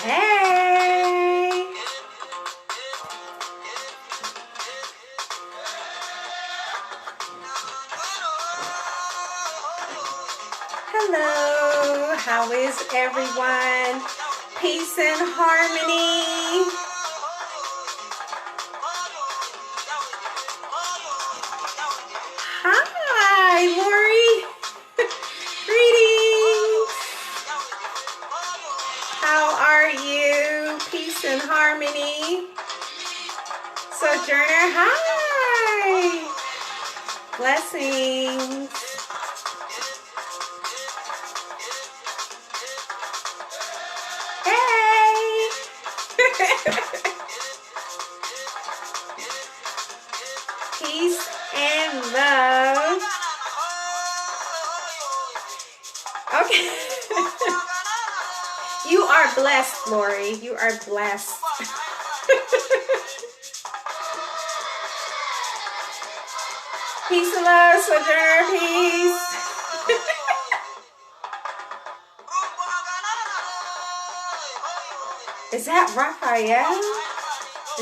Hey! Hello! How is everyone? Peace and harmony. Hi, Lori. Greetings. How are you? Peace and harmony. Sojourner, hi. Blessings. Hey. Peace and love. Okay. You are blessed, Lori. You are blessed. Peace and love, Sojourner. Peace. Is that Raphael?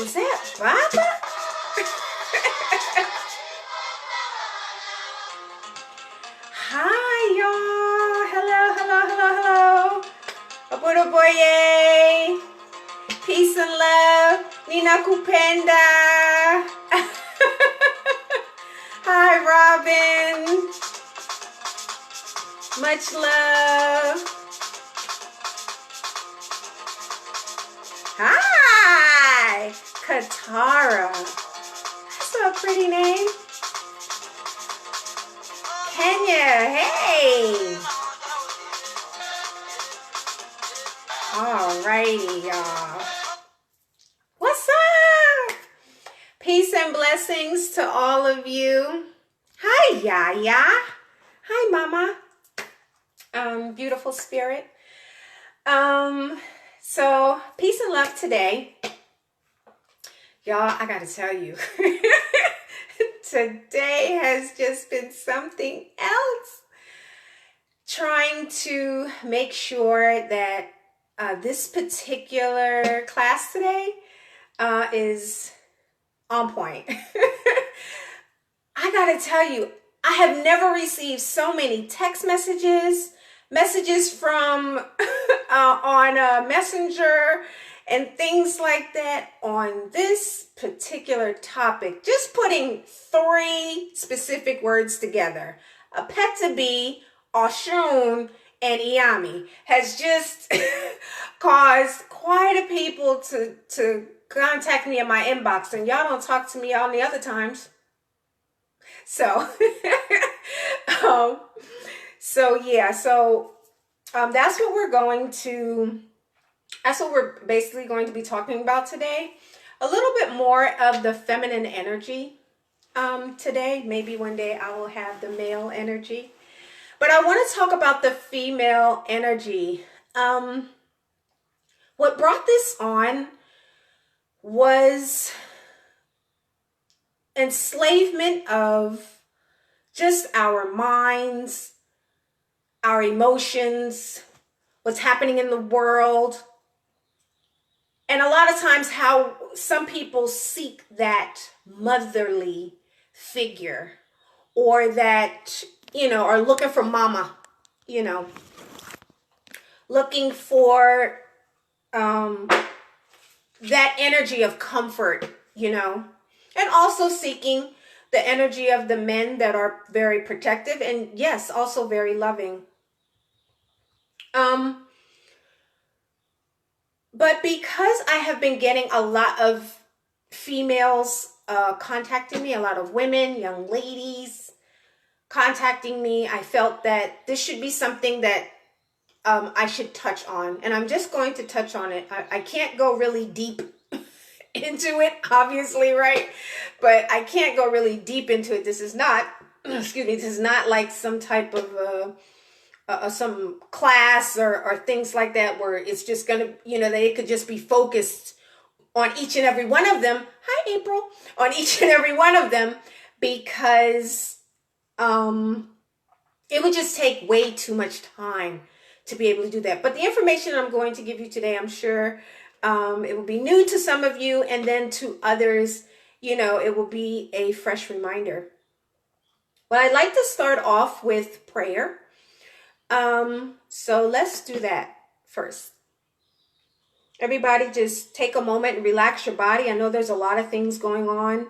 Is that Baba? Hi, y'all. Hello, hello, hello, hello. Abudaboye. Peace and love. Nina Kupenda. Hi, Robin. Much love. Hi, Katara. That's a pretty name. Kenya, hey. Alrighty, y'all. What's up? Peace and blessings to all of you. Hi, Yaya. Hi, Mama. Beautiful spirit. So peace and love today. Y'all, I gotta tell you, today has just been something else. Trying to make sure that this particular class today is on point. I gotta tell you, I have never received so many text messages from on Messenger and things like that on this particular topic. Just putting 3 specific words together. Apetebii, Oshun, and Iami has just caused quite a people to contact me in my inbox, and y'all don't talk to me all the other times. So, that's what we're basically going to be talking about today. A little bit more of the feminine energy today. Maybe one day I will have the male energy. But I want to talk about the female energy. What brought this on was enslavement of just our minds, our emotions, what's happening in the world, and a lot of times how some people seek that motherly figure, or that, are looking for mama, looking for that energy of comfort, and also seeking the energy of the men that are very protective and, yes, also very loving. But because I have been getting a lot of females contacting me, a lot of women, young ladies contacting me, I felt that this should be something that I should touch on. And I'm just going to touch on it. I can't go really deep into it, obviously, right? But I can't go really deep into it. This is not, excuse me, this is not like some type of some class or things like that where it's just going to, they could just be focused on each and every one of them. Hi, April. On each and every one of them, because it would just take way too much time to be able to do that. But the information I'm going to give you today, I'm sure it will be new to some of you, and then to others, it will be a fresh reminder. But I'd like to start off with prayer. So let's do that first. Everybody just take a moment and relax your body. I know there's a lot of things going on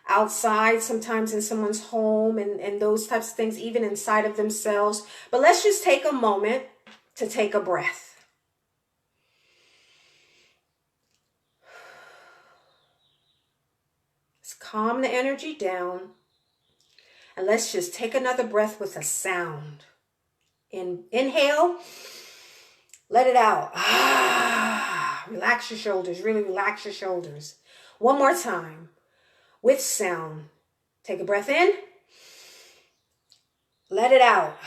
outside, sometimes in someone's home and those types of things, even inside of themselves. But let's just take a moment to take a breath. Let's calm the energy down. And let's just take another breath with a sound. Inhale. Let it out. Relax your shoulders. Really relax your shoulders. One more time. With sound. Take a breath in. Let it out.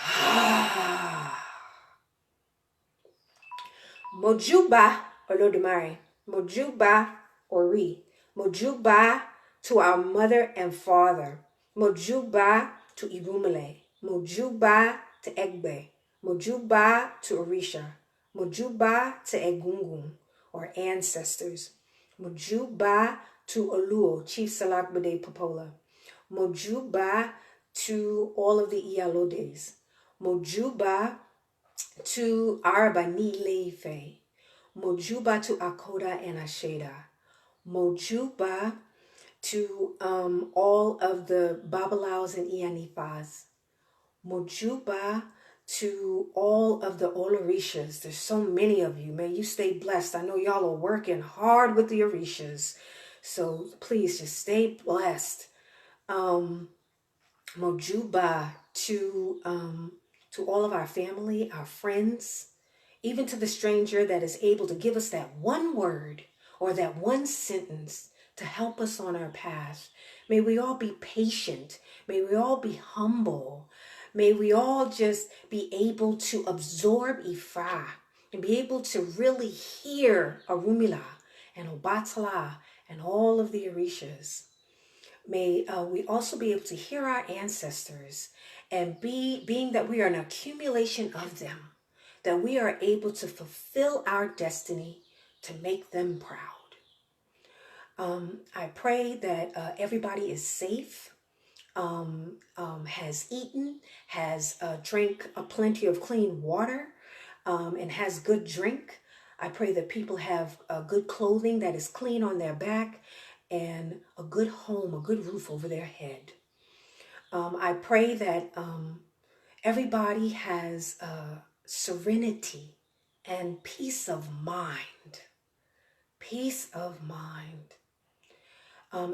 Mojuba Olodumare. Mojuba Ori. Mojuba to our mother and father. Mojuba to Irunmole. Mojuba to Egbe. Mojuba to Orisha. Mojuba to Egungun, or ancestors. Mojuba to Oluo, Chief Salakbade Popola. Mojuba to all of the Iyalodes. Mojuba to Arabani Leife. Mojuba to Akoda and Asheda. Mojuba to all of the Babalaos and Ianifas. Mojuba to all of the Olorishas. There's so many of you. May you stay blessed. I know y'all are working hard with the Orishas. So please just stay blessed. Mojuba to all of our family, our friends, even to the stranger that is able to give us that one word or that one sentence to help us on our path. May we all be patient. May we all be humble. May we all just be able to absorb Ifa and be able to really hear Arumila and Obatala and all of the Orishas. May we also be able to hear our ancestors, and being that we are an accumulation of them, that we are able to fulfill our destiny to make them proud. I pray that everybody is safe, has eaten, has drank plenty of clean water, and has good drink. I pray that people have good clothing that is clean on their back, and a good home, a good roof over their head. I pray that everybody has serenity and peace of mind. Peace of mind,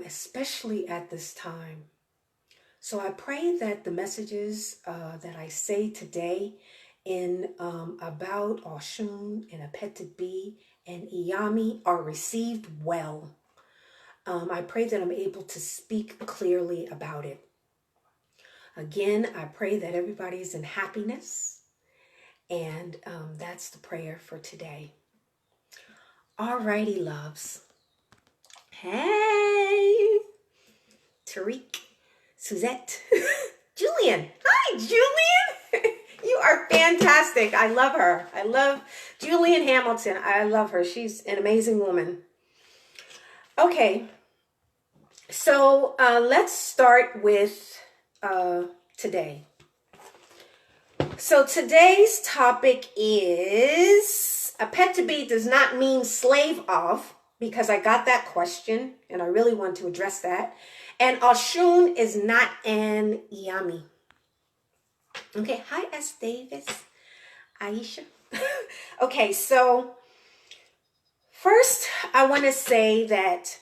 especially at this time. So I pray that the messages that I say today about Oshun and Apetebii and Iami are received well. I pray that I'm able to speak clearly about it. Again, I pray that everybody is in happiness, and that's the prayer for today. Alrighty, loves. Hey, Tariq, Suzette, Julian. Hi, Julian. You are fantastic. I love her. I love Julian Hamilton. I love her. She's an amazing woman. Okay, so let's start with today. So today's topic is Apetebii does not mean slave of, because I got that question and I really want to address that. And Oshun is not an Iami. Okay, hi S. Davis, Aisha. Okay, so first I want to say that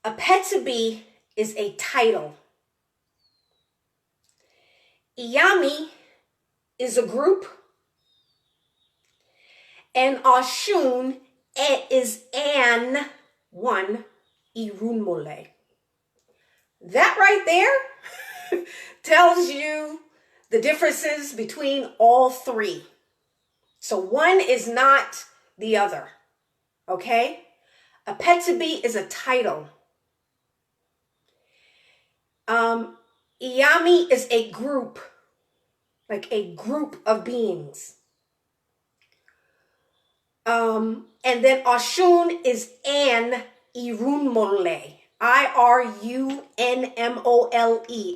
Apetebii is a title. Iami is a group. And Oshun is an one, Irunmole. That right there tells you the differences between all three. So one is not the other. Okay? Apetebii is a title. Iami is a group. like a group of beings. And then Oshun is an Irunmole, Irunmole,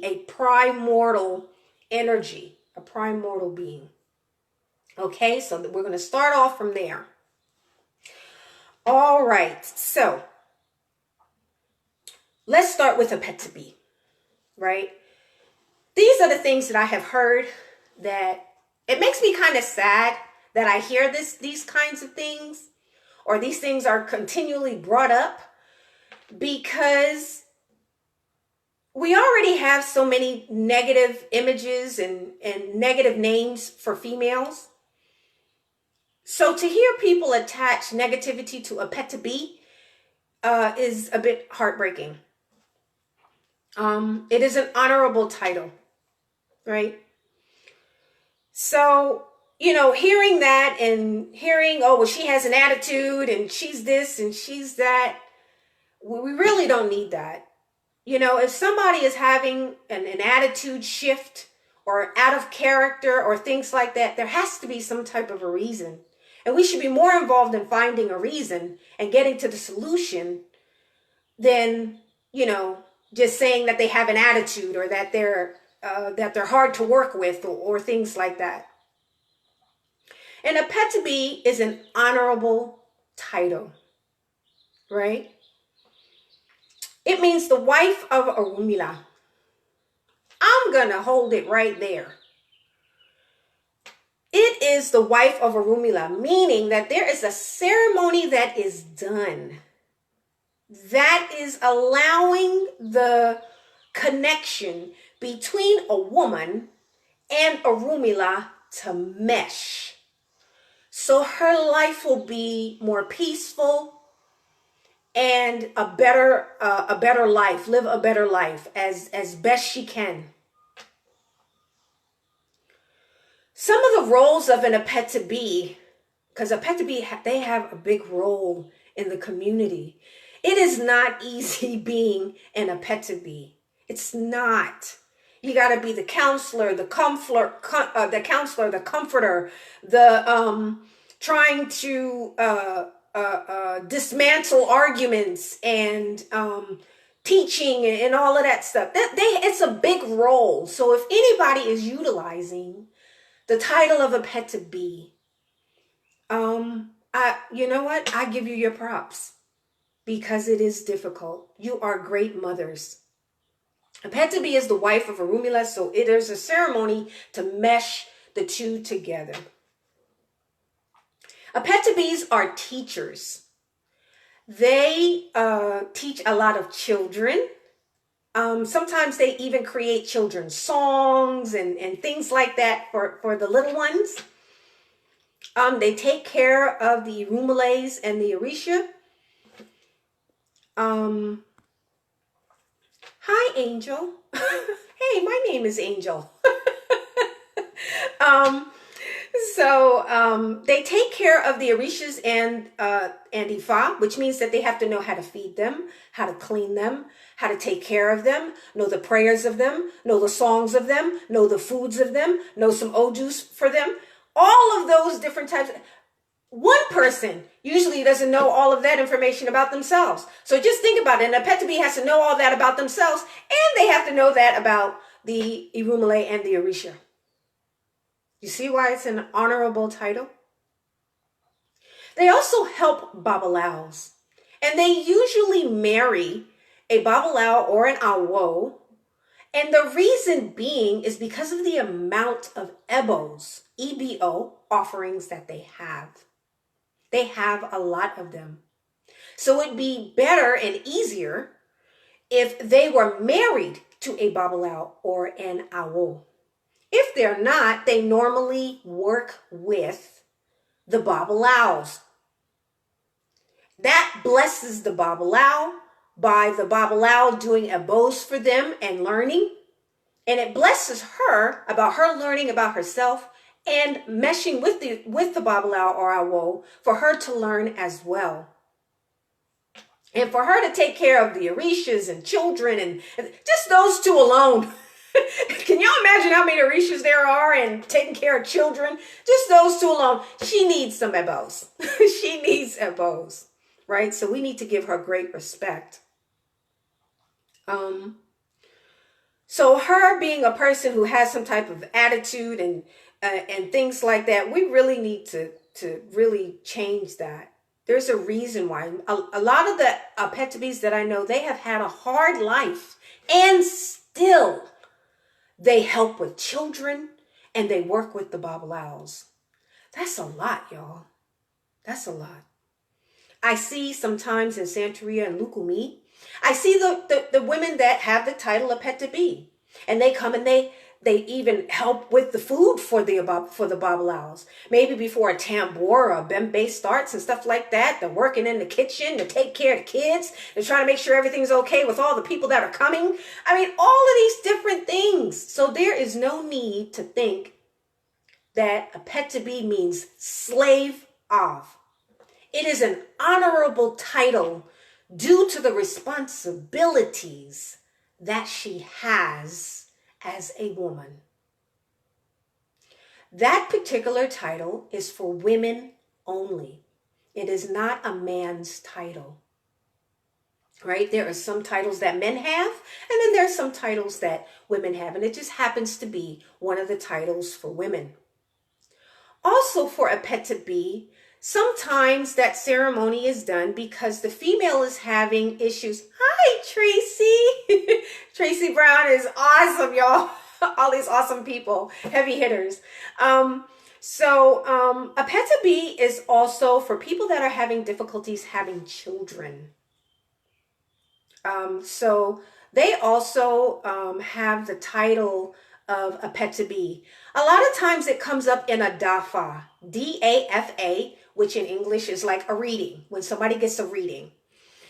a primordial energy, a primordial being. Okay, so we're going to start off from there. All right, so let's start with Apetebii, right? These are the things that I have heard that it makes me kind of sad that I hear these kinds of things, or these things are continually brought up, because we already have so many negative images and negative names for females. So to hear people attach negativity to Apetebii is a bit heartbreaking. It is an honorable title, right? So, hearing that and hearing, oh, well, she has an attitude and she's this and she's that, we really don't need that. If somebody is having an attitude shift or out of character or things like that, there has to be some type of a reason. And we should be more involved in finding a reason and getting to the solution than, just saying that they have an attitude or that they're hard to work with or things like that. And Apetebii is an honorable title, right? It means the wife of Irunmole. I'm going to hold it right there. It is the wife of Irunmole, meaning that there is a ceremony that is done that is allowing the connection between a woman and Irunmole to mesh. So her life will be more peaceful and a better life, live a better life as best she can. Some of the roles of an Apetebii, because Apetebii, they have a big role in the community. It is not easy being an Apetebii. It's not. You got to be the counselor, the comforter, the trying to dismantle arguments and teaching and all of that stuff. It's a big role. So if anybody is utilizing the title of Apetebii, you know what? I give you your props, because it is difficult. You are great mothers. Apetebii is the wife of Irunmole, so it is a ceremony to mesh the two together. Apetebiis are teachers. They teach a lot of children. Sometimes they even create children's songs and things like that for the little ones. They take care of the Irunmoles and the Orisha. Hi, Angel. Hey, my name is Angel. So they take care of the Orishas and Ifa, which means that they have to know how to feed them, how to clean them, how to take care of them, know the prayers of them, know the songs of them, know the foods of them, know some ojus for them. All of those different types. One person usually doesn't know all of that information about themselves. So just think about it. And Apetebii has to know all that about themselves, and they have to know that about the Irunmole and the Orisha. You see why it's an honorable title? They also help Babalaos, and they usually marry a Babalao or an Awo. And the reason being is because of the amount of ebos, EBO, offerings that they have. They have a lot of them. So it'd be better and easier if they were married to a Babalao or an Awo. If they're not, they normally work with the Babalaos. That blesses the Babalao by the Babalao doing ebos for them and learning. And it blesses her about her learning about herself and meshing with the Babalao or Awo for her to learn as well. And for her to take care of the Orishas and children and just those two alone, Can y'all imagine how many Orishas there are and taking care of children? Just those two alone. She needs some ebos. She needs ebos, right? So we need to give her great respect. So her being a person who has some type of attitude and things like that, we really need to really change that. There's a reason why. A lot of the Apetebis that I know, they have had a hard life, and still they help with children and they work with the Babalawos. That's a lot, y'all. That's a lot. I see sometimes in Santeria and Lukumi, I see the women that have the title of Apetebii, and they come and they even help with the food for the Babalawos. Maybe before a tambor or a bembe starts and stuff like that, they're working in the kitchen to take care of the kids. They're trying to make sure everything's okay with all the people that are coming. I mean, all of these different things. So there is no need to think that Apetebii means slave of. It is an honorable title due to the responsibilities that she has as a woman. That particular title is for women only. It is not a man's title, right? There are some titles that men have, and then there are some titles that women have, and it just happens to be one of the titles for women. Also for Apetebii, sometimes that ceremony is done because the female is having issues. Hi, Tracy. Tracy Brown is awesome, y'all. All these awesome people, heavy hitters. Apetebii is also for people that are having difficulties having children. So they also have the title of Apetebii. A lot of times it comes up in a dafa, D-A-F-A, which in English is like a reading. When somebody gets a reading,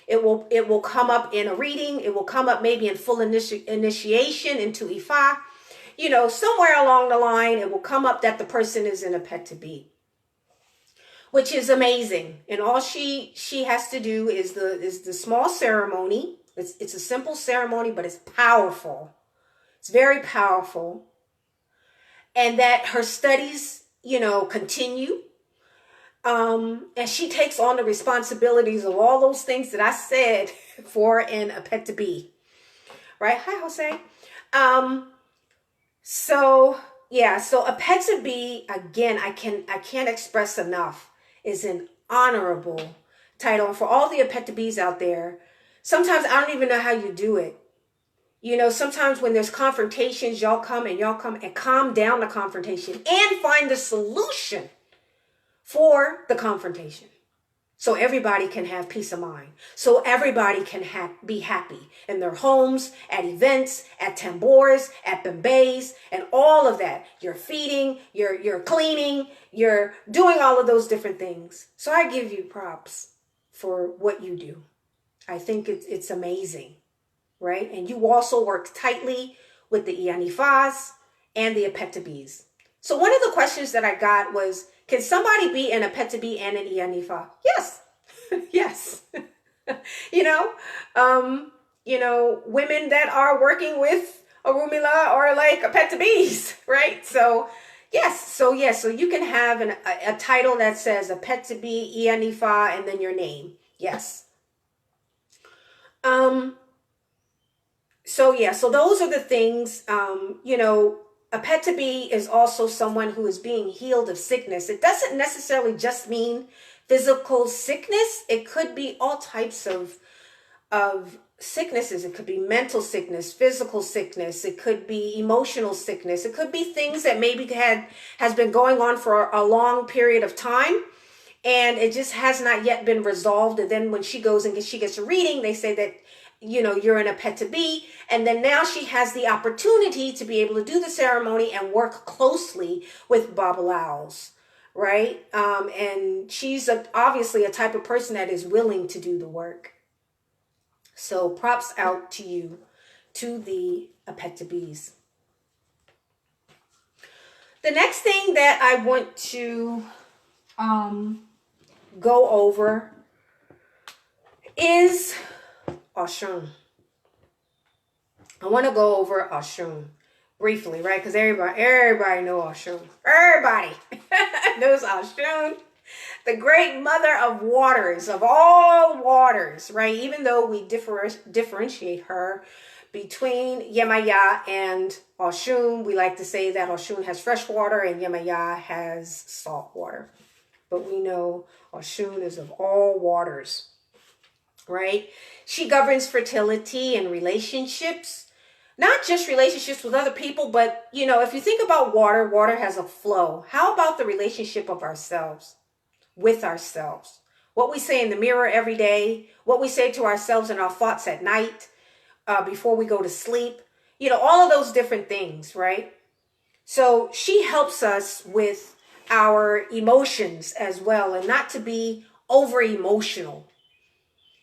it will come up in a reading. It will come up maybe in full initiation into Ifa. You know, somewhere along the line, it will come up that the person is in Apetebii, which is amazing. And all she has to do is the small ceremony. It's a simple ceremony, but it's powerful. It's very powerful. And that her studies, continue. And she takes on the responsibilities of all those things that I said for an Apetebii. Right? Hi, Jose. So Apetebii, again, I can't express enough, is an honorable title. And for all the Apetebies out there, sometimes I don't even know how you do it. Sometimes when there's confrontations, y'all come and calm down the confrontation and find the solution for the confrontation. So everybody can have peace of mind. So everybody can be happy in their homes, at events, at tambors, at bembes, and all of that. You're feeding, you're cleaning, you're doing all of those different things. So I give you props for what you do. I think it's amazing. Right? And you also work tightly with the Iyanifas and the Apetebies. So one of the questions that I got was, can somebody be an Apetebii and an Iyanifa? Yes. Yes. Women that are working with Irunmole or like Apetebies, right? So yes. So you can have a title that says Apetebii, Iyanifa, and then your name. Yes. So those are the things. Apetebii is also someone who is being healed of sickness. It doesn't necessarily just mean physical sickness. It could be all types of sicknesses. It could be mental sickness, physical sickness. It could be emotional sickness. It could be things that maybe has been going on for a long period of time, and it just has not yet been resolved. And then when she goes and she gets a reading, they say that, you're in Apetebii, and then now she has the opportunity to be able to do the ceremony and work closely with Babalawos, right? And she's obviously a type of person that is willing to do the work. So props out to you, to the Apetebies. The next thing that I want to go over is Oshun. I want to go over Oshun. briefly, right? Because everybody knows Oshun. Everybody knows Oshun, the great mother of waters, of all waters, right? Even though we differentiate her between Yemaya and Oshun, we like to say that Oshun has fresh water and Yemaya has salt water. But we know Oshun is of all waters, right? She governs fertility and relationships. Not just relationships with other people, but, you know, if you think about water, water has a flow. How about the relationship of ourselves, with ourselves? What we say in the mirror every day, what we say to ourselves in our thoughts at night, before we go to sleep, you know, all of those different things, right? So she helps us with our emotions as well, and not to be over emotional.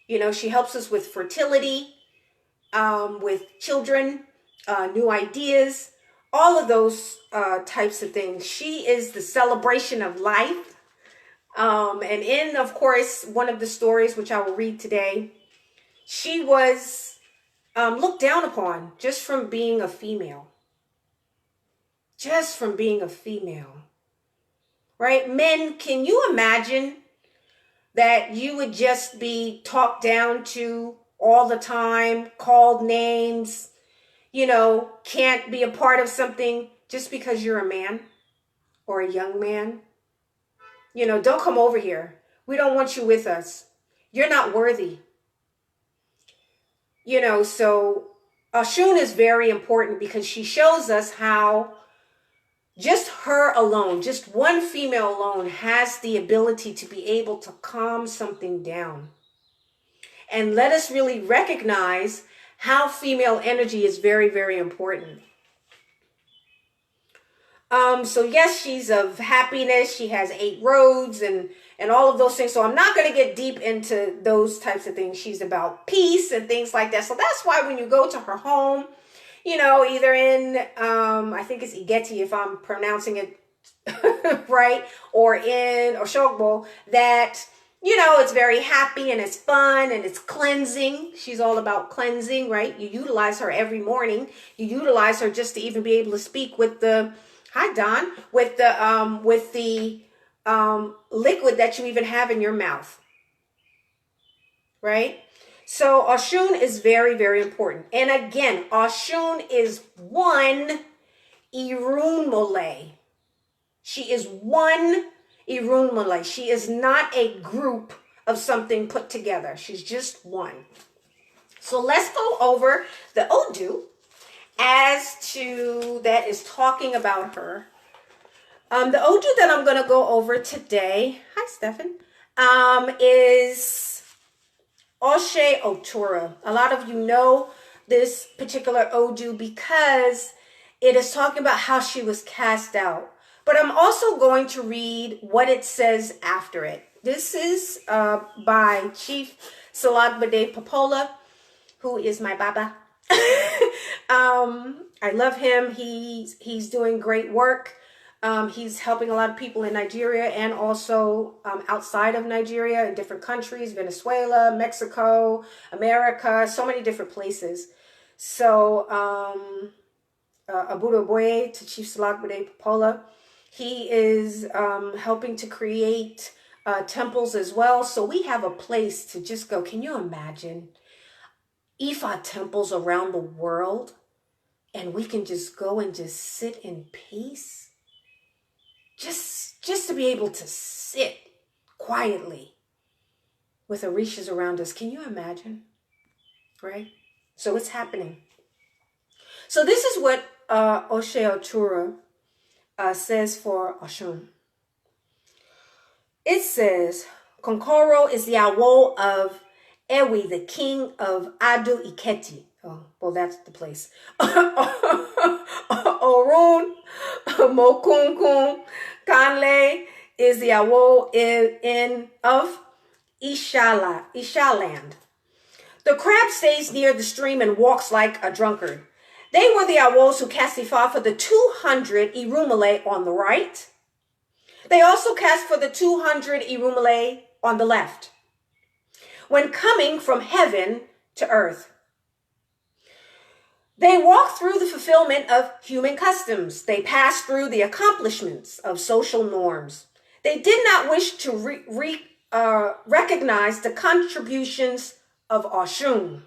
You know, she helps us with fertility, with children, new ideas, all of those types of things. She is the celebration of life. And in, of course, one of the stories, which I will read today, she was looked down upon just from being a female. Just from being a female. Right? Men, can you imagine that you would just be talked down to all the time, called names, you know, can't be a part of something just because you're a man or a young man? You know, don't come over here. We don't want you with us. You're not worthy. You know, so Oshun is very important because she shows us how just her alone, just one female alone, has the ability to be able to calm something down. And let us really recognize how female energy is very, very important. So yes, she's of happiness. She has 8 roads and all of those things. So I'm not going to get deep into those types of things. She's about peace and things like that. So that's why when you go to her home, you know, either in, I think it's Igeti, if I'm pronouncing it right, or in Oshogbo, that, you know, it's very happy and it's fun and it's cleansing. She's all about cleansing, right? You utilize her every morning. You utilize her just to even be able to speak with the, hi Don, with the liquid that you even have in your mouth, right? So Oshun is very, very important. And again, Oshun is one Irunmole. She is one Irunmole. She is not a group of something put together. She's just one. So let's go over the Odu as to that is talking about her. The Odu that I'm going to go over today, hi Stefan, is Oshe Otura. A lot of you know this particular Odu because it is talking about how she was cast out. But I'm also going to read what it says after it. This is by Chief Salagbade Popola, who is my Baba. I love him. He's doing great work. He's helping a lot of people in Nigeria and also outside of Nigeria in different countries, Venezuela, Mexico, America, so many different places. So Abudo Boye to Chief Salagbade Popola, he is helping to create temples as well. So we have a place to just go. Can you imagine Ifa temples around the world and we can just go and just sit in peace? Just to be able to sit quietly with orishas around us. Can you imagine? Right? So it's happening. So this is what Oshe Otura says for Oshun. It says, Konkoro is the awo of Ewi, the king of Adu Iketi. Oh, well, that's the place. Orun, Mokunkun, Kanle is the awo in of Ishaland. The crab stays near the stream and walks like a drunkard. They were the awos who cast Ifa for the 200 Irunmole on the right. They also cast for the 200 Irunmole on the left when coming from heaven to earth. They walk through the fulfillment of human customs. They pass through the accomplishments of social norms. They did not wish to recognize the contributions of Oshun.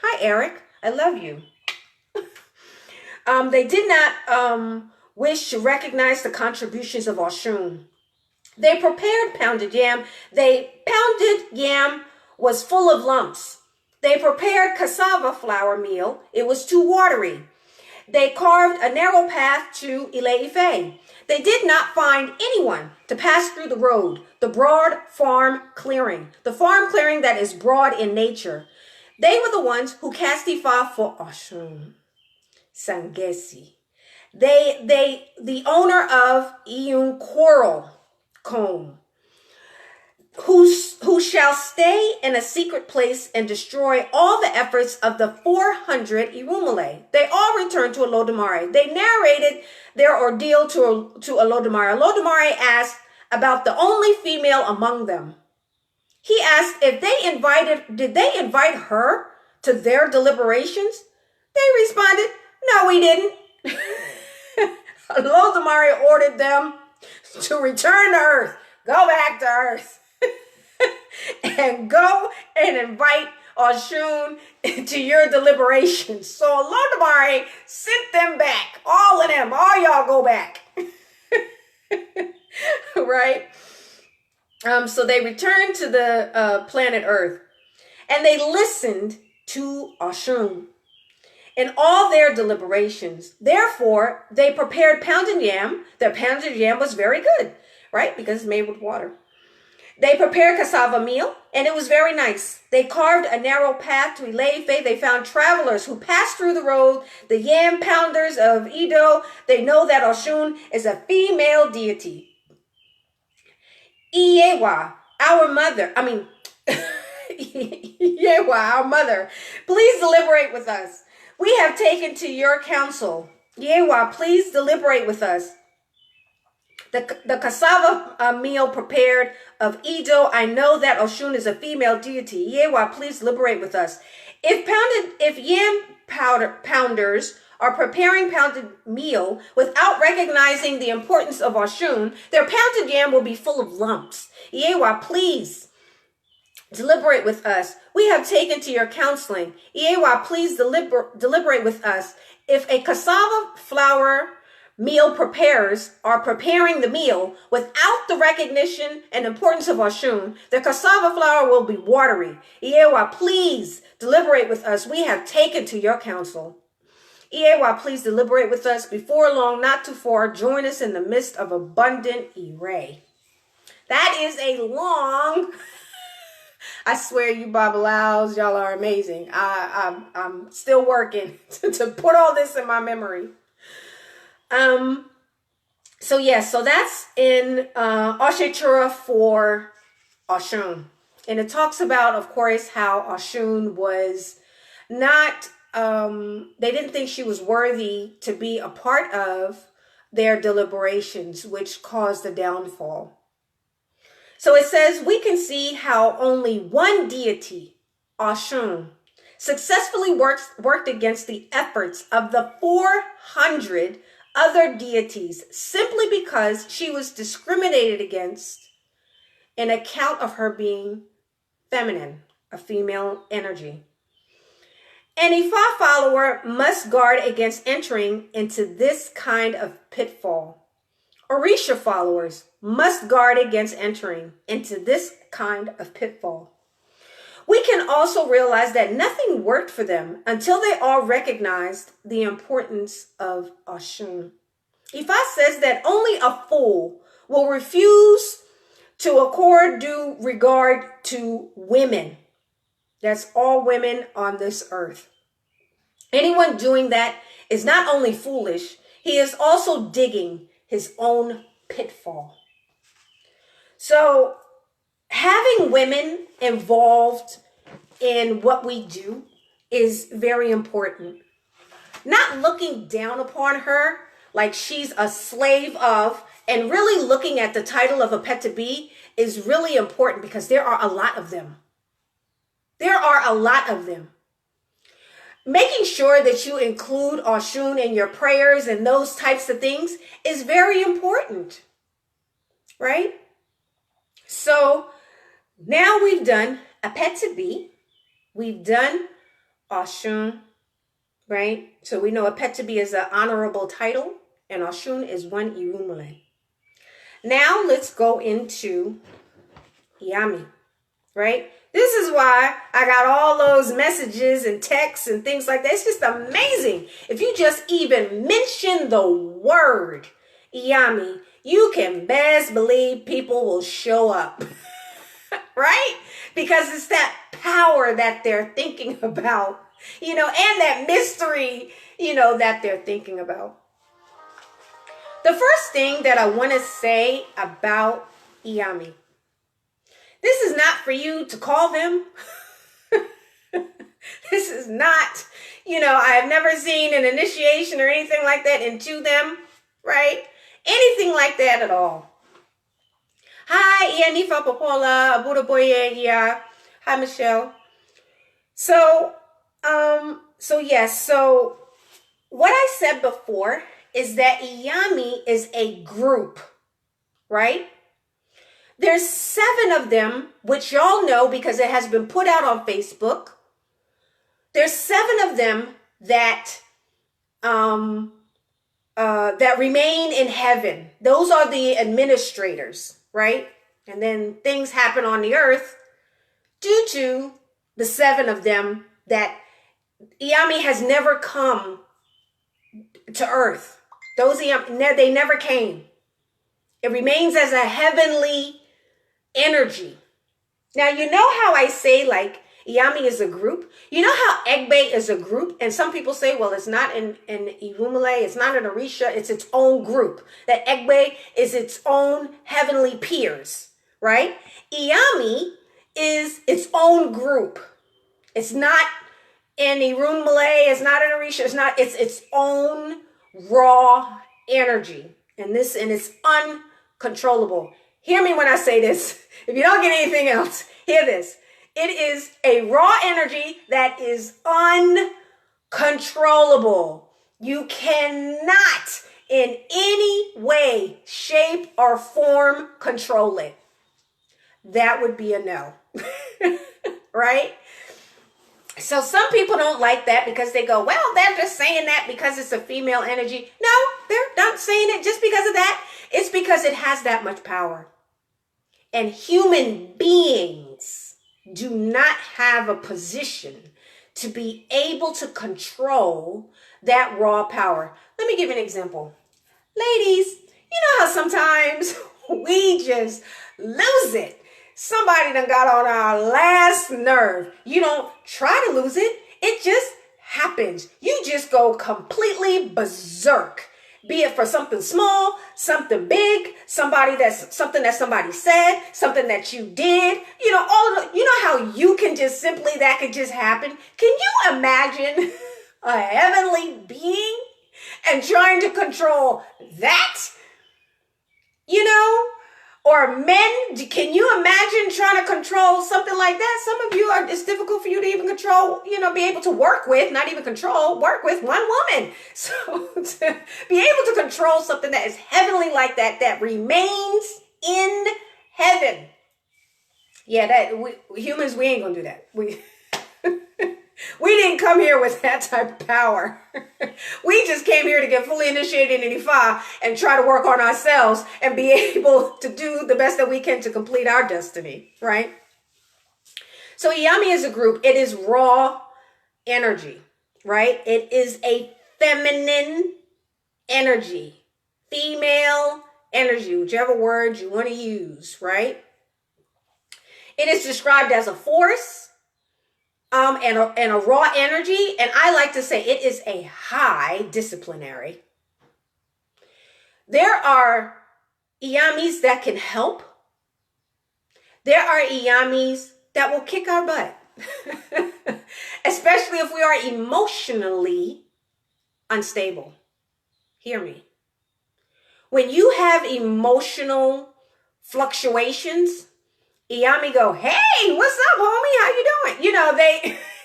Hi, Eric. I love you. They did not wish to recognize the contributions of Oshun. They prepared pounded yam. Pounded yam was full of lumps. They prepared cassava flour meal. It was too watery. They carved a narrow path to Ileife. They did not find anyone to pass through the road, the broad farm clearing, the farm clearing that is broad in nature. They were the ones who cast ifa for Oshun, Sangesi. The owner of Iyun Coral Comb, who shall stay in a secret place and destroy all the efforts of the 400 Irunmole. They all returned to Olodumare. They narrated their ordeal to Olodumare. Olodumare asked about the only female among them. He asked if did they invite her to their deliberations? They responded, no, we didn't. Olodumare ordered them to return to Earth. Go back to Earth. And go and invite Oshun to your deliberations. So Olodumare sent them back. All of them. All y'all go back. Right? So they returned to the planet Earth. And they listened to Oshun in all their deliberations. Therefore, they prepared pounded yam. Their pounded yam was very good, right? Because it's made with water. They prepared cassava meal, and it was very nice. They carved a narrow path to Ileife. They found travelers who passed through the road, the yam pounders of Edo. They know that Oshun is a female deity. Iyewa, our mother, Iyewa, our mother, please deliberate with us. We have taken to your counsel. Iyewa, please deliberate with us. The cassava meal prepared of Edo, I know that Oshun is a female deity. Yewa, please liberate with us. If yam pounders are preparing pounded meal without recognizing the importance of Oshun, their pounded yam will be full of lumps. Yewa, please deliberate with us. We have taken to your counseling. Yewa, please deliberate with us. If a cassava flour meal preparers are preparing the meal without the recognition and importance of Oshun, the cassava flour will be watery. Iyewa, please deliberate with us. We have taken to your counsel. Iyewa, please deliberate with us. Before long, not too far, join us in the midst of abundant ire. That is a long... I swear you Babalaos, y'all are amazing. I'm still working to put all this in my memory. So that's in Oshechura for Oshun. And it talks about, of course, how Oshun was not, they didn't think she was worthy to be a part of their deliberations, which caused the downfall. So it says, we can see how only one deity, Oshun, successfully worked against the efforts of the 400 other deities simply because she was discriminated against in account of her being feminine, a female energy. An Ifa follower must guard against entering into this kind of pitfall. Orisha followers must guard against entering into this kind of pitfall. We can also realize that nothing worked for them until they all recognized the importance of Oshun. Ifa says that only a fool will refuse to accord due regard to women. That's all women on this earth. Anyone doing that is not only foolish, he is also digging his own pitfall. So, having women involved in what we do is very important. Not looking down upon her like she's a slave of, and really looking at the title of Apetebii is really important because there are a lot of them. There are a lot of them. making sure that you include Oshun in your prayers and those types of things is very important, right? So now we've done Apetebi, we've done Oshun, right? So we know Apetebi is an honorable title, and Oshun is one Irunmole. Now let's go into Iyami, right? This is why I got all those messages and texts and things like that. It's just amazing. If you just even mention the word Iyami, you can best believe people will show up, right? Because it's that power that they're thinking about, and that mystery, that they're thinking about. The first thing that I want to say about Iyami, this is not for you to call them. This is not, I have never seen an initiation or anything like that into them, right? Anything like that at all. Hi, Ianifa Popola, Abuda Boye, yeah. Hi, Michelle. So what I said before is that Iyami is a group, right? There's 7 of them, which y'all know because it has been put out on Facebook. There's 7 of them that that remain in heaven. Those are the administrators, right? And then things happen on the earth due to the 7 of them that Iyami has never come to earth. Those Iyami, they never came. It remains as a heavenly energy. Now, you know how I say like Iyami is a group? You know how Egbe is a group? And some people say, well, it's not in Irunmole, it's not in Orisha, it's its own group. That Egbe is its own heavenly peers, right? Iyami is its own group. It's not in Irunmole, it's not in Orisha, it's its own raw energy. And it's uncontrollable. Hear me when I say this. If you don't get anything else, hear this. It is a raw energy that is uncontrollable. You cannot in any way, shape, or form control it. That would be a no. Right? So some people don't like that because they go, well, they're just saying that because it's a female energy. No, they're not saying it just because of that. It's because it has that much power. And human beings do not have a position to be able to control that raw power. Let me give you an example. Ladies, you know how sometimes we just lose it. Somebody done got on our last nerve. You don't try to lose it. It just happens. You just go completely berserk. Be it for something small, something big, something that somebody said, something that you did. You know how you can just simply, that could just happen. Can you imagine a heavenly being and trying to control that? Or men, can you imagine trying to control something like that? Some of you, it's difficult for you to even control, be able to work with, not even control, work with one woman. So to be able to control something that is heavenly like that remains in heaven. Yeah, humans, we ain't gonna do that. We didn't come here with that type of power. We just came here to get fully initiated in Ifa and try to work on ourselves and be able to do the best that we can to complete our destiny, right? So Iami is a group. It is raw energy, right? It is a feminine energy, female energy, whichever word you want to use, right? It is described as a force, and a raw energy, and I like to say it is a high disciplinary. There are Iyamis that can help. There are Iyamis that will kick our butt, especially if we are emotionally unstable. Hear me. When you have emotional fluctuations, Iyami go, hey, what's up, homie? How you doing?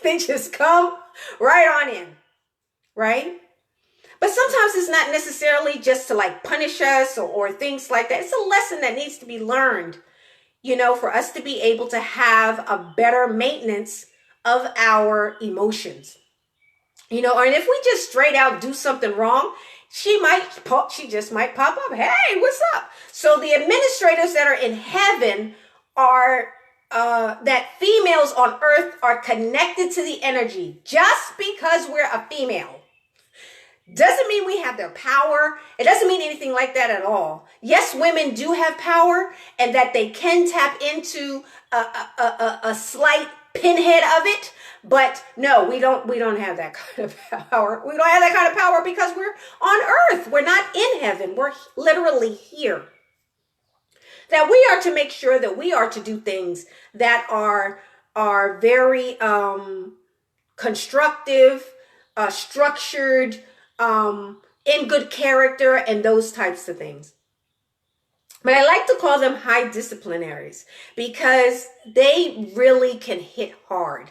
They just come right on in, right? But sometimes it's not necessarily just to like punish us or things like that. It's a lesson that needs to be learned, for us to be able to have a better maintenance of our emotions. And if we just straight out do something wrong, she just might pop up. Hey, what's up? So the administrators that are in heaven are that females on earth are connected to the energy. Just because we're a female doesn't mean we have their power. It doesn't mean anything like that at all. Yes, women do have power, and that they can tap into a slight pinhead of it. But no, we don't have that kind of power. We don't have that kind of power because we're on earth. We're not in heaven. We're literally here. That we are to make sure that we are to do things that are very constructive, structured, in good character, and those types of things. But I like to call them high disciplinaries because they really can hit hard,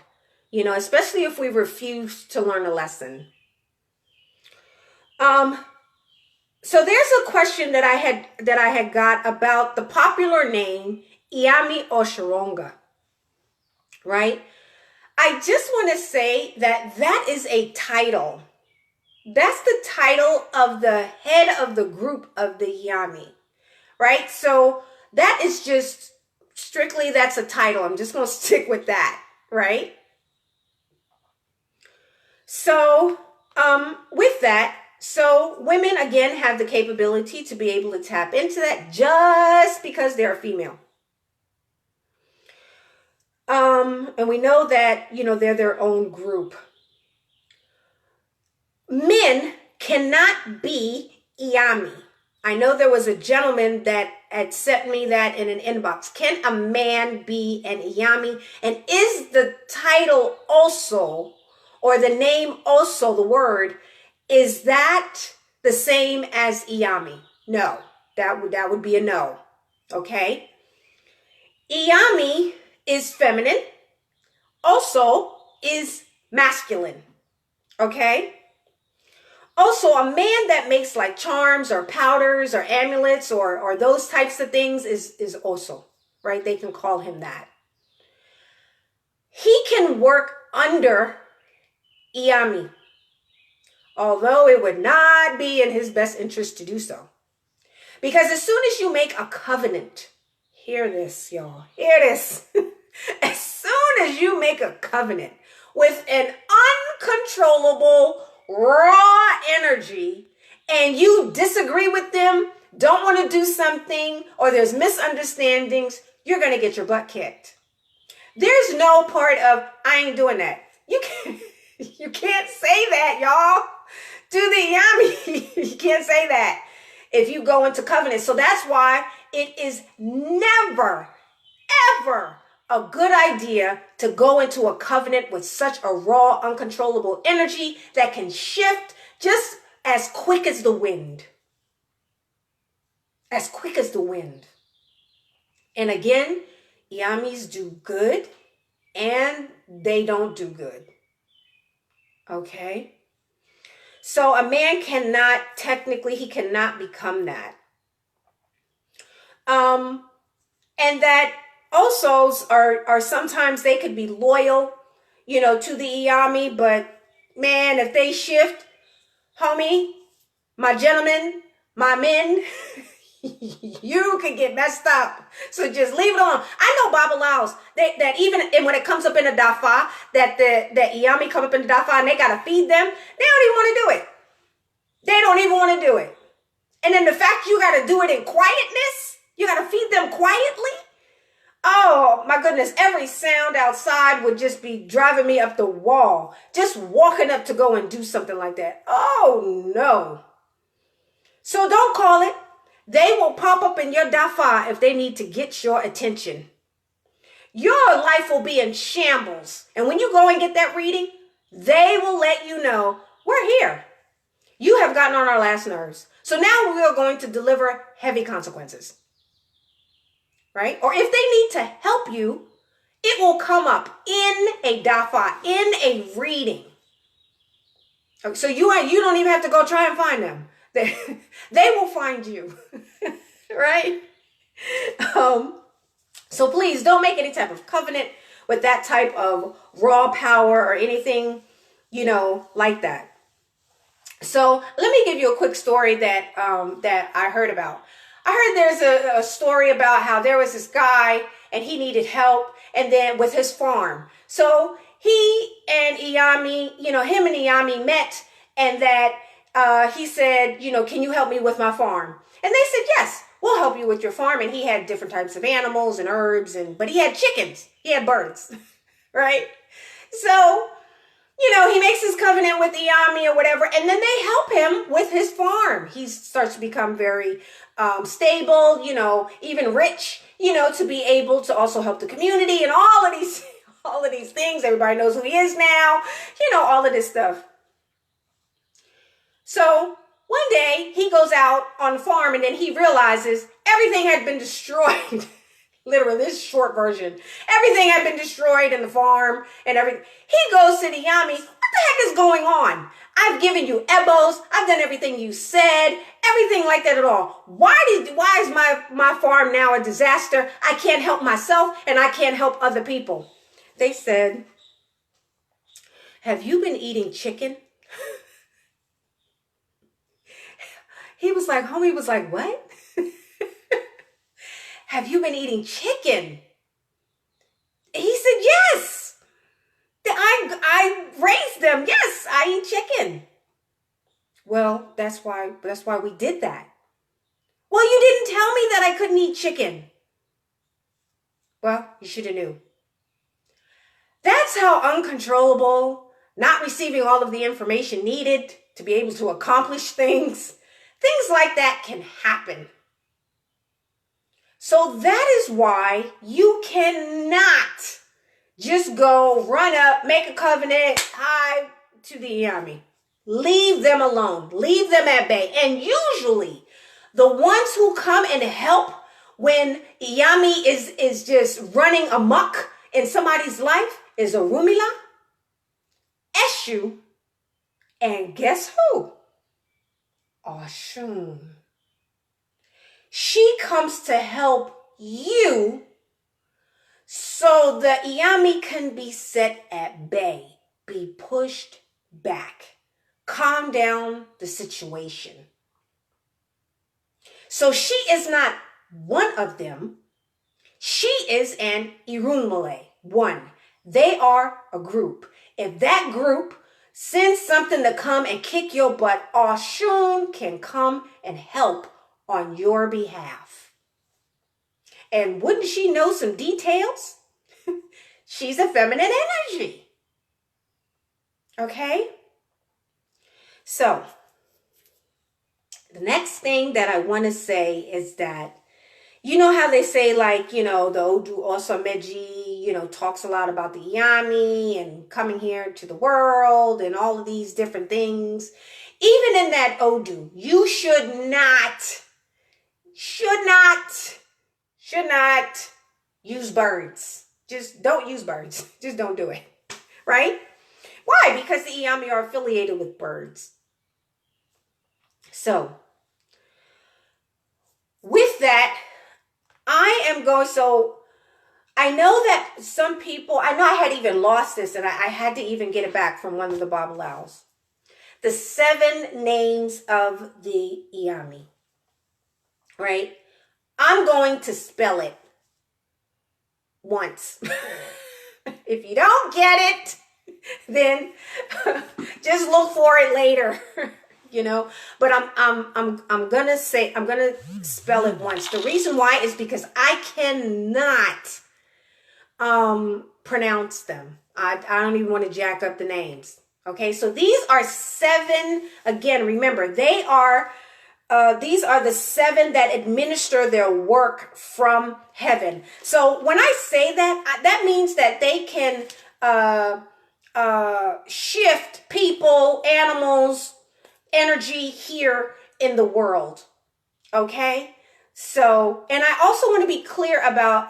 especially if we refuse to learn a lesson. So there's a question that I had got about the popular name Iami or Sharonga, right? I just want to say that is a title. That's the title of the head of the group of the Iami, right? So that is just strictly, that's a title. I'm just going to stick with that, right? So with that, so women, again, have the capability to be able to tap into that just because they're a female. And we know that, they're their own group. Men cannot be Iami. I know there was a gentleman that had sent me that in an inbox. Can a man be an Iami? And is the title also, or the name also, the word, is that the same as Iami? No, that would be a no. Okay. Iami is feminine, also is masculine. Okay. Also, a man that makes like charms or powders or amulets or those types of things is also, right? They can call him that. He can work under Iami, although it would not be in his best interest to do so. Because as soon as you make a covenant, hear this, y'all, hear this. As soon as you make a covenant with an uncontrollable raw energy and you disagree with them, don't want to do something, or there's misunderstandings, you're going to get your butt kicked. There's no part of, I ain't doing that. You can't say that, y'all. To the Iami, you can't say that if you go into covenant. So that's why it is never, ever a good idea to go into a covenant with such a raw, uncontrollable energy that can shift just as quick as the wind. As quick as the wind. And again, Iamis do good and they don't do good. Okay? So a man cannot, technically, he cannot become that. And that also are sometimes they could be loyal, to the Iami, but man, if they shift, homie, my gentlemen, my men, you could get messed up. So just leave it alone. I know Babalaos that even and when it comes up in the Dafa, that the Iami come up in the Dafa and they gotta feed them, they don't even want to do it. They don't even want to do it. And then the fact you gotta do it in quietness, you gotta feed them quietly. Oh my goodness, every sound outside would just be driving me up the wall. Just walking up to go and do something like that. Oh no. So don't call it. They will pop up in your dafa if they need to get your attention. Your life will be in shambles. And when you go and get that reading, they will let you know, we're here. You have gotten on our last nerves. So now we are going to deliver heavy consequences. Right? Or if they need to help you, it will come up in a dafa, in a reading. So you don't even have to go try and find them. They will find you, right? So please don't make any type of covenant with that type of raw power or anything, like that. So let me give you a quick story that I heard about. I heard there's a story about how there was this guy and he needed help, and then with his farm. So he and Iami, him and Iami met, and that he said, can you help me with my farm? And they said, yes, we'll help you with your farm. And he had different types of animals and herbs, but he had chickens, he had birds, right? So, he makes his covenant with Iami or whatever, and then they help him with his farm. He starts to become very stable, even rich, to be able to also help the community and all of these things. Everybody knows who he is now, all of this stuff. So one day he goes out on the farm and then he realizes everything had been destroyed. Literally, this short version. Everything had been destroyed in the farm and everything. He goes to the Iami. What the heck is going on? I've given you ebos. I've done everything you said. Everything like that at all. Why is my farm now a disaster? I can't help myself and I can't help other people. They said, have you been eating chicken? Homie was like, what? Have you been eating chicken? He said, yes. I raised them. Yes, I eat chicken. Well, that's why we did that. Well, you didn't tell me that I couldn't eat chicken. Well, you should have knew. That's how uncontrollable, not receiving all of the information needed to be able to accomplish things like that can happen. So that is why you cannot just go run up, make a covenant, hi to the Iami. Leave them alone. Leave them at bay. And usually the ones who come and help when Iami is just running amok in somebody's life is Irunmole, Oshun, and guess who? Oshun. She comes to help you so the Iami can be set at bay, be pushed back, calm down the situation. So she is not one of them. She is an Irunmole, one. They are a group. If that group sends something to come and kick your butt, Oshun can come and help on your behalf. And wouldn't she know some details? She's a feminine energy. Okay? So, the next thing that I want to say is that, you know how they say, like, the Odu Osameji, talks a lot about the Iami and coming here to the world and all of these different things. Even in that Odu, you should not use birds. Just don't use birds. Just don't do it. Right? Why? Because the Iami are affiliated with birds. So, with that, I know that some people, I know I had even lost this and I had to even get it back from one of the Babalaos. The 7 names of the Iami. Right? I'm going to spell it once. If you don't get it, then just look for it later. But I'm gonna spell it once. The reason why is because I cannot pronounce them. I don't even want to jack up the names. Okay, so these are 7. Again, remember, these are the 7 that administer their work from heaven. So when I say that, that means that they can shift people, animals, energy here in the world. Okay? So, and I also want to be clear about,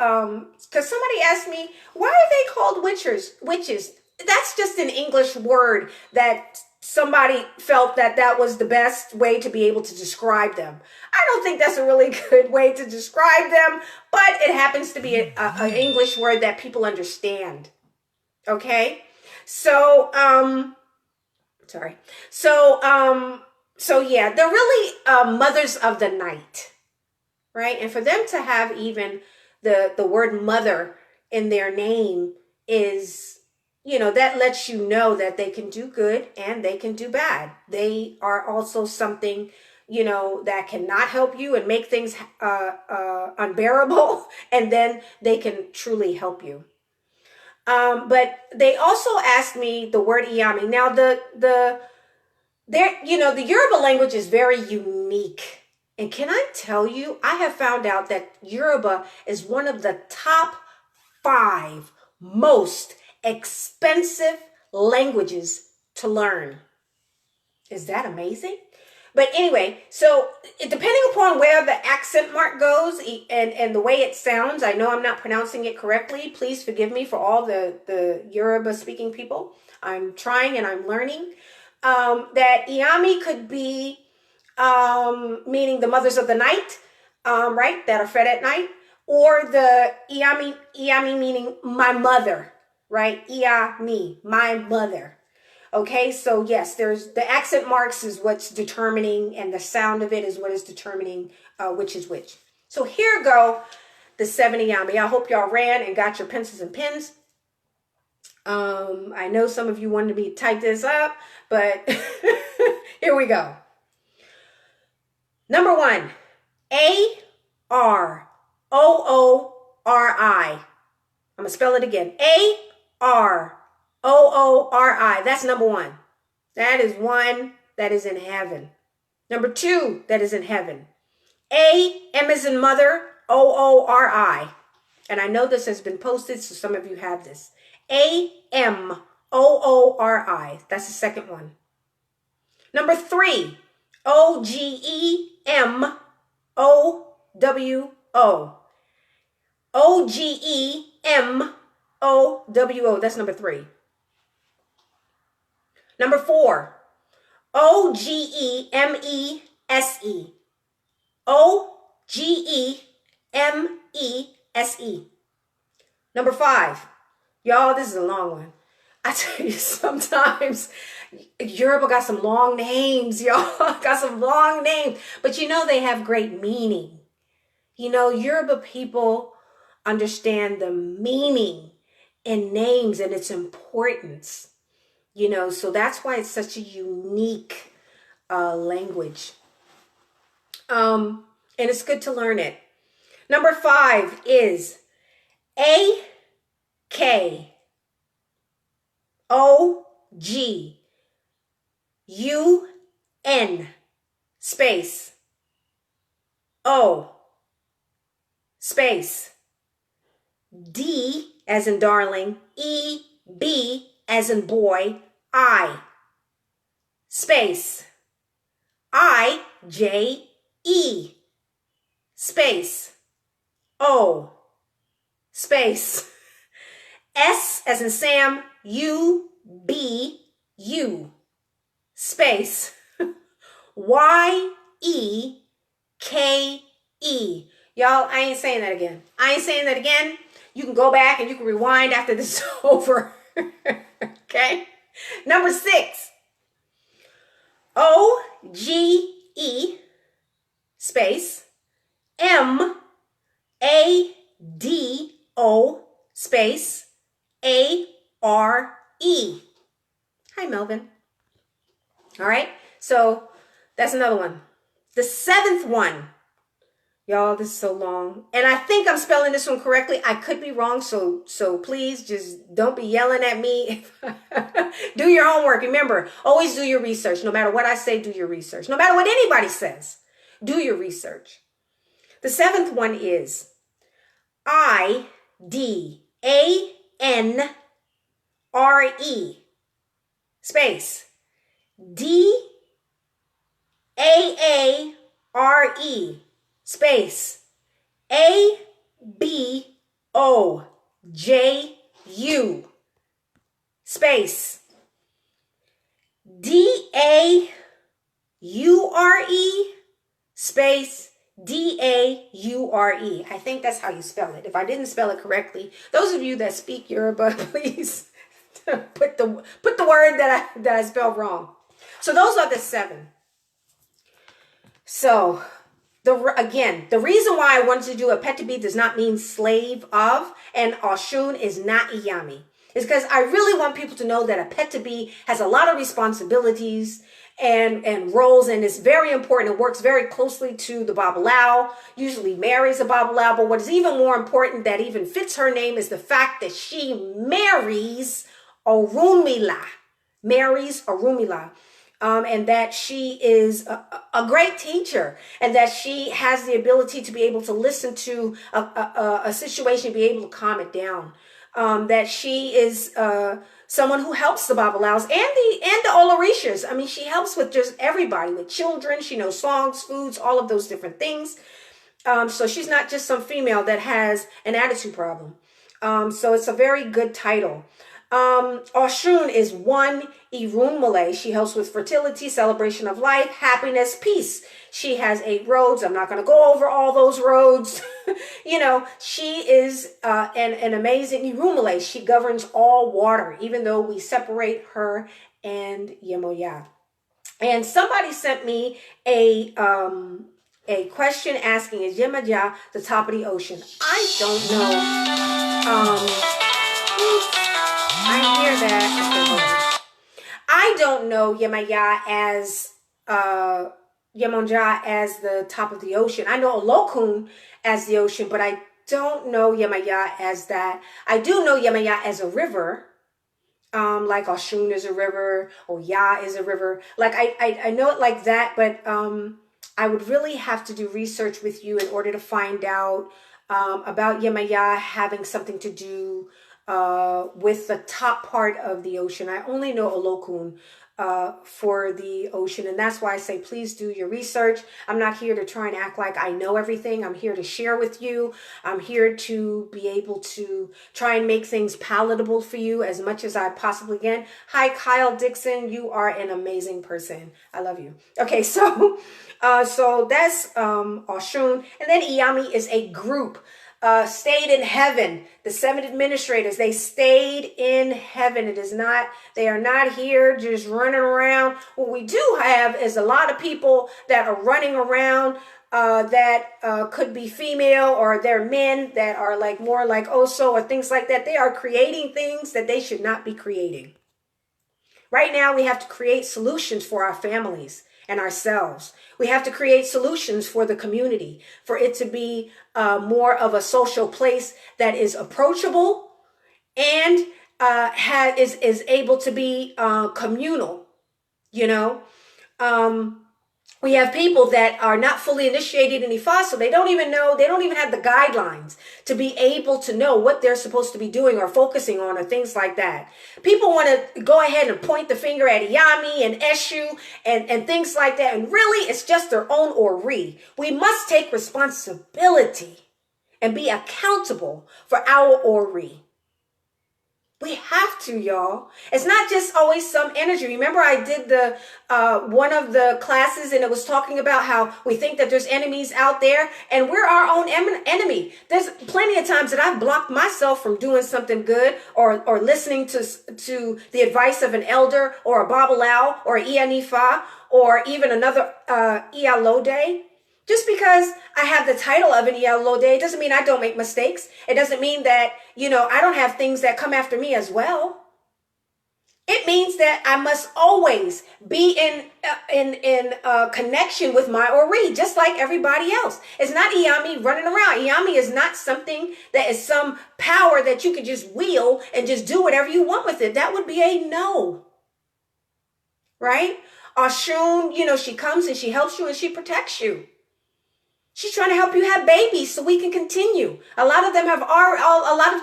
because somebody asked me, why are they called witches? that's just an English word that somebody felt that was the best way to be able to describe them. I don't think that's a really good way to describe them, but it happens to be an English word that people understand. Okay? So, sorry. So yeah, they're really mothers of the night, right? And for them to have even the word mother in their name is, that lets you know that they can do good and they can do bad. They are also something, that cannot help you and make things unbearable, and then they can truly help you. But they also asked me the word Iami. Now the Yoruba language is very unique. And can I tell you, I have found out that Yoruba is one of the top 5 most expensive languages to learn. Is that amazing? But anyway, so depending upon where the accent mark goes and the way it sounds, I know I'm not pronouncing it correctly. Please forgive me for all the Yoruba speaking people. I'm trying and I'm learning. That Iami could be meaning the mothers of the night, right, that are fed at night, or the Iami meaning my mother, right? Iami, my mother. Okay, so yes, there's the accent marks is what's determining, and the sound of it is what is determining which is which. So here go the 7 Iami. I hope y'all ran and got your pencils and pens. I know some of you wanted me to type this up, but here we go. Number 1, Aroori. I'm going to spell it again. Aroori. That's number 1. That is one that is in heaven. Number 2 that is in heaven. M as in mother, Oori. And I know this has been posted, so some of you have this. Amoori. That's the second one. Number 3, Ogemo. Ogemo. That's number 3. Number 4, Ogemese. Ogemese. Number 5. Y'all, this is a long one. I tell you, sometimes Yoruba got some long names, y'all. Got some long names. But they have great meaning. Yoruba people understand the meaning in names and its importance. So that's why it's such a unique language. And it's good to learn it. Number 5 is AKOGUN space O space D as in darling, EB as in boy, I space IJE space O space S as in Sam, UBU space YEKE. Y'all, I ain't saying that again. You can go back and you can rewind after this is over. Okay? Number 6. OGE space MADO space ARE. Hi, Melvin. All right? So that's another one. The 7th one. Y'all, this is so long. And I think I'm spelling this one correctly. I could be wrong, so please just don't be yelling at me. Do your homework. Remember, always do your research. No matter what I say, do your research. No matter what anybody says, do your research. The 7th one is IDANRE space DAARE space ABOJU space Daure space Daure. I think that's how you spell it. If I didn't spell it correctly, those of you that speak Yoruba, please put the word that I spelled wrong. So those are the 7. So the reason why I wanted to do Apetebii does not mean slave of, and Oshun is not Iami. It's because I really want people to know that Apetebii has a lot of responsibilities and roles, and it's very important. It works very closely to the Babalawo, usually marries a Babalawo, but what is even more important that even fits her name is the fact that she marries Irunmole, and that she is a great teacher, and that she has the ability to be able to listen to a situation, be able to calm it down. That she is someone who helps the Babalawos and the Olorishas. I mean, she helps with just everybody, with children. She knows songs, foods, all of those different things. So she's not just some female that has an attitude problem. So it's a very good title. Oshun is one Irunmole. She helps with fertility, celebration of life, happiness, peace. She has 8 roads. I'm not going to go over all those roads. You know, she is an amazing Irunmole. She governs all water, even though we separate her and Yemoya. And somebody sent me a question asking, is Yemoya the top of the ocean? I don't know. I hear that. I don't know Yemoya as the top of the ocean. I know Olokun as the ocean, but I don't know Yemoya as that. I do know Yemoya as a river. Like Oshun is a river, or Ya is a river. Like I know it like that, but I would really have to do research with you in order to find out about Yemoya having something to do with the top part of the ocean. I only know Olokun for the ocean, and that's why I say please do your research. I'm not here to try and act like I know everything. I'm here to share with you. I'm here to be able to try and make things palatable for you as much as I possibly can. Hi, Kyle Dixon. You are an amazing person. I love you. Okay, so that's Oshun, and then Iami is a group. Stayed in heaven. The 7 administrators, they stayed in heaven. They are not here just running around. What we do have is a lot of people that are running around that could be female, or they're men that are like more like Oso or things like that. They are creating things that they should not be creating. Right now, we have to create solutions for our families and ourselves. We have to create solutions for the community, for it to be more of a social place that is approachable and is able to be communal. You know, we have people that are not fully initiated in Ifa, so they don't even have the guidelines to be able to know what they're supposed to be doing or focusing on or things like that. People want to go ahead and point the finger at Iami and Eshu and things like that, and really it's just their own Ori. We must take responsibility and be accountable for our Ori. We have to, y'all. It's not just always some energy. Remember, I did the one of the classes, and it was talking about how we think that there's enemies out there, and we're our own enemy. There's plenty of times that I've blocked myself from doing something good, or listening to the advice of an elder, or a Babalawo, or Iyanifa, or even another Iyalode. Just because I have the title of an Iyalode doesn't mean I don't make mistakes. It doesn't mean that, I don't have things that come after me as well. It means that I must always be in connection with my Ori, just like everybody else. It's not Iami running around. Iami is not something that is some power that you can just wield and just do whatever you want with it. That would be a no. Right? Oshun, she comes and she helps you and she protects you. She's trying to help you have babies so we can continue. A lot of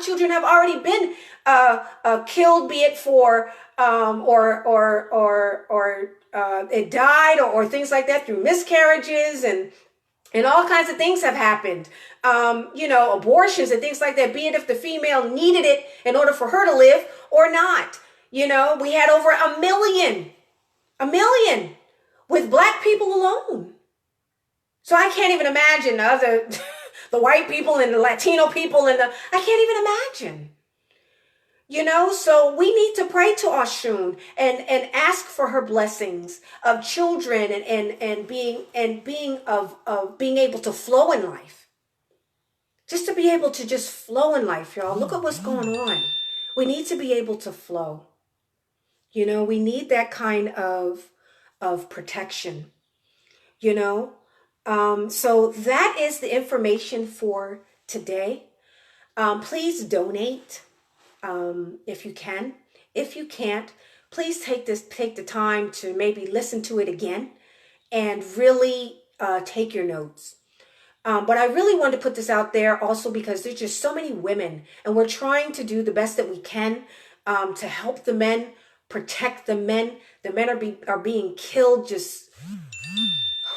children have already been killed, be it for it died or things like that through miscarriages and all kinds of things have happened. Abortions and things like that, be it if the female needed it in order for her to live or not. You know, we had over a million with black people alone. So I can't even imagine the other, the white people and the Latino people I can't even imagine. You know, so we need to pray to Oshun and ask for her blessings of children and being able to flow in life. Just to be able to just flow in life, y'all. Look at what's going on. We need to be able to flow. You know, we need that kind of protection. You know, so that is the information for today. Please donate. If you can. If you can't, please take the time to maybe listen to it again and really take your notes. But I really want to put this out there also because there's just so many women and we're trying to do the best that we can to help the men, protect the men. The men are being killed just,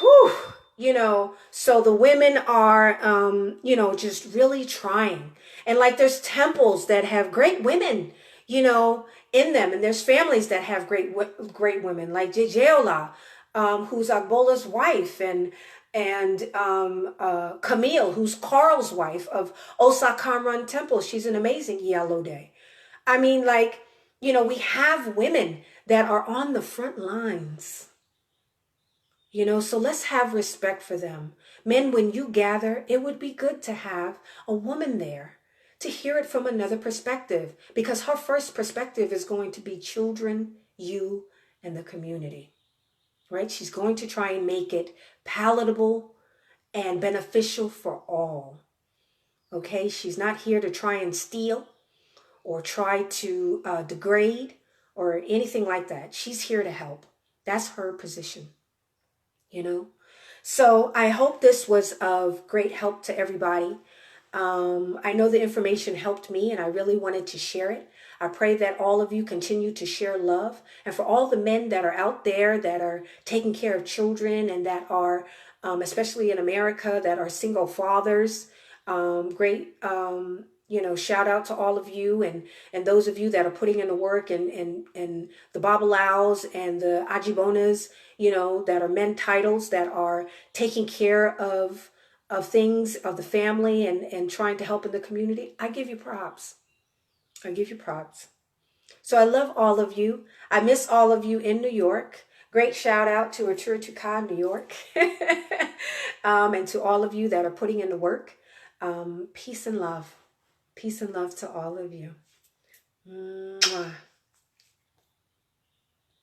whew, you know, so the women are, you know, just really trying. And like there's temples that have great women, you know, in them. And there's families that have great women like Jejeola, who's Agbola's wife, and Camille, who's Carl's wife of Osa Kamran Temple. She's an amazing Iyalode. I mean, like, you know, we have women that are on the front lines. You know, so let's have respect for them. Men, when you gather, it would be good to have a woman there to hear it from another perspective, because her first perspective is going to be children, you, and the community, right? She's going to try and make it palatable and beneficial for all, okay? She's not here to try and steal or try to degrade or anything like that. She's here to help. That's her position, you know? So I hope this was of great help to everybody. I know the information helped me and I really wanted to share it. I pray that all of you continue to share love. And for all the men that are out there that are taking care of children and that are, especially in America, that are single fathers, great, you know, shout out to all of you and those of you that are putting in the work and the Babalaos and the Ajibonas, you know, that are men titles that are taking care of things of the family and trying to help in the community. I give you props. I give you props. So I love all of you. I miss all of you in New York. Great shout out to Artura Tuka, New York. And to all of you that are putting in the work. Peace and love. Peace and love to all of you. Mwah.